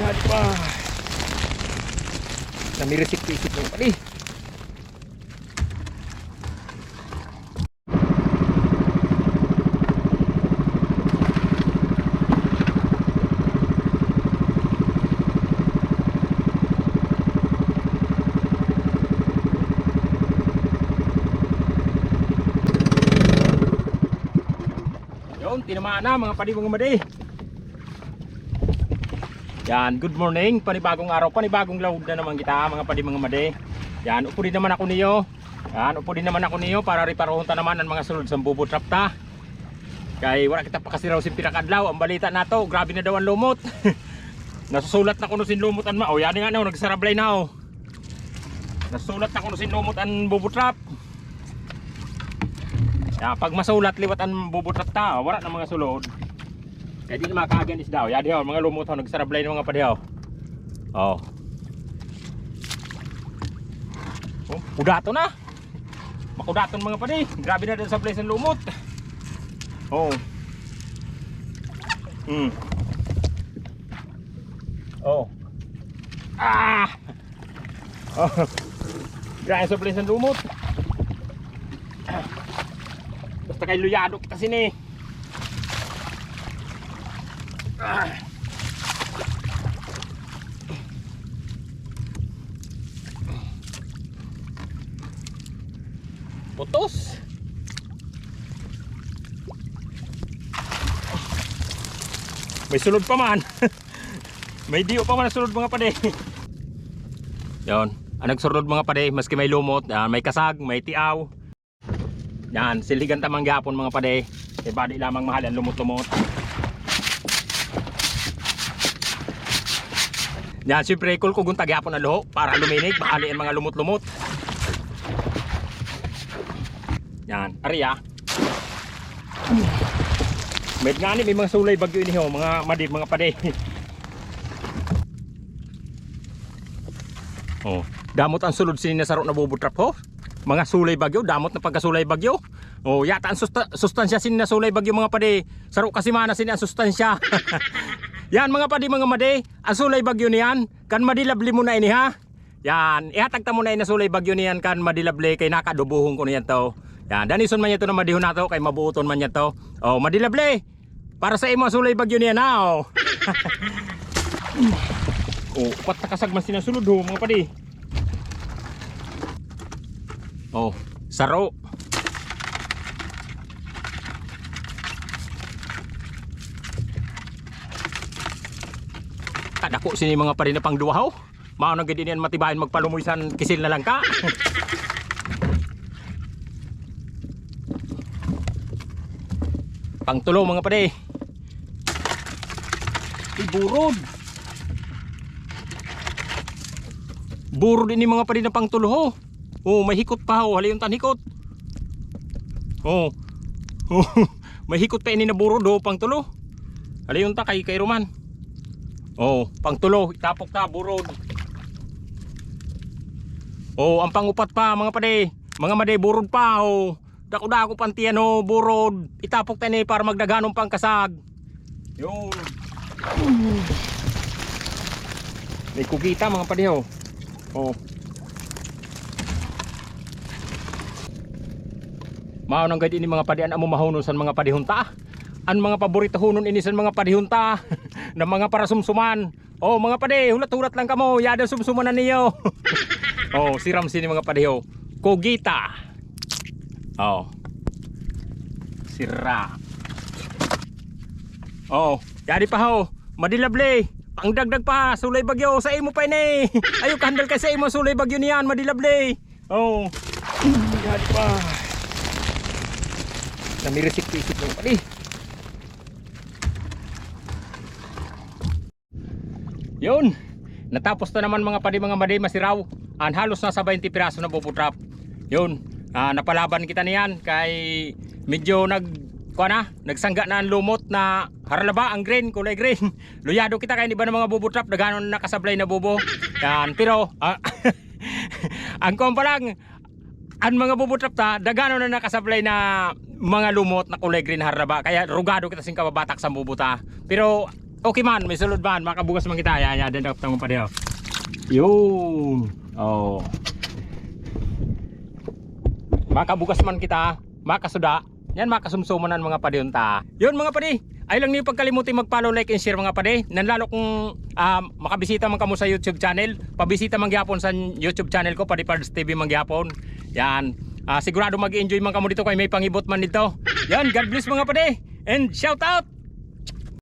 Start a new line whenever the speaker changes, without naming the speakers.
Yan pa. Namirisik-pisik lang pali. Tinamaan na mga padi mga madi. Yan, good morning, panibagong araw, panibagong load na naman kita mga padi mga madi. Yan, upo din naman ako niyo. Yan, upo din naman ako niyo para riparohon ta naman ang mga sulod sa bubo trap ta. Kay wala kita pa kasi raw sin pinakadlaw, ang balita nato, grabe na daw ang lumot. Nasusulat na kuno sin lumot an ma. Oh, yan nga no, nagsarablay na oh. Nasusulat na kuno sin lumot an bubo trap. Ya, pag masulat liwat ang bubutrap ta, wala na mga sulod. Kaya di na makaagan isda. Ya dihaw, mga lumot ho, nagsarablay ng mga padihaw. Oh. Oh, kudato na. Makudaton mga padi. Grabe na din sa place ng lumot. Oh. Oh. Ah. Oh. Grabe sa place ng lumot. Basta kay luyado kita sini. Putos. May sulod pa man. May diyo pa man sulod mga pade. Yon, ang nagsulod mga pade, maski may lumot, may kasag, may tiaw. Yan, siligan tamang gapon mga pade. E badi lamang mahal ang lumot-lumot. Yan, siyempre kulkugun tagyapon na loho para luminig, maali ang mga lumot-lumot. Yan, ariya. Med nga ni may mga sulay bagyo ini ho, mga madi, mga pade. Oh, damot ang sulod sininasaro na bubutrap ho. Mga sulay bagyo, damot na pagkasulay bagyo. Oh, yata ang sustansya sin na sulay bagyo mga pade. Saro kasi mana sin ang sustansya. Yan mga pade mga made, ang sulay bagyo niyan, kan madilabli mo na ini ha. Yan, ihatag ta mo na ina sulay bagyo niyan kan madilabli kay nakadubuhon ko niyan to. Yan, danison man yato na madihon nato kay mabuuton man yato. Oh, madilabli. Para sa imo sulay bagyo niyan ha. Oh. Oh, upat nakasag man sin sulod ho mga pade. Oh, saro. Kadako sini mga pare na pang duwaw. Mao nang gid niyan matibayan magpalumuisan kisil na lang ka. Pang tulo mga pare. Iburod. Burod ini mga pare na pang tulo ho. Oh, may hikot pa ho, halayon tan hikot. Oh. Oh, may hikot pa ini na burod ho, pang tulo. Halayon ta kay Roman. Oh, pang tulo, itapok ta burod. Oh, ang pangupat pa mga pade, mga made burod pa oh. Dako-dako pantiyan ho, burod. Itapok ta ni para magdaganong pangkasag. Yun. May kugita mga pade ho. Oh. Mao nang gayud ini mga padian amo mahunon san mga padihunta. Ang mga paborito hunon ini san mga padihunta na mga parasumsuman. Oh mga pade, hulat-hulat lang kamo, yada sumsuman na niyo. Oh, siram sini mga padiho. Kogita. Oh. Sira. Oh, yadi pa ho. Madilabli. Pangdagdag pa, sulay bagyo sa imo pa ini. Ayo kahandal kay sa imo sulay bagyo niyan, madilabli. Oh. Yadi pa. Namirisik-pisik lang pali. Yun. Natapos na naman mga padi mga madi masiraw. Ang halos nasa 20 piraso na bubutrap. Yun. Napalaban kita niyan kay medyo nagsangga na ang lumot na haralaba ang green, kulay green. Luyado kita kay di ba ng mga bubutrap na gano'n nakasablay na bubo. Yan. Pero ang kompa lang ang mga bubutrap ta dagano na nakasablay na mga lumot na kulay green haraba kaya rugado kita sing kababatak sa bubuta. Pero Okay man, may sulod man, makabugas man kita. Yan, dadap tamo pa diyo. Yun. Oh. Makabugas man kita, makasuda. Yan makasumsumanan mga padiyonta. Yun mga padi. Ay lang niyo pagkalimutin mag-follow, like and share mga padi. Nanlalo kung makabisita man kamo sa YouTube channel, pabisita man gyapon sa YouTube channel ko, Padi Pards TV man gyapon. Yan. Sigurado mag-enjoy man kamo dito kay may pangibot man dito. Yan, God bless mga padi. And shout out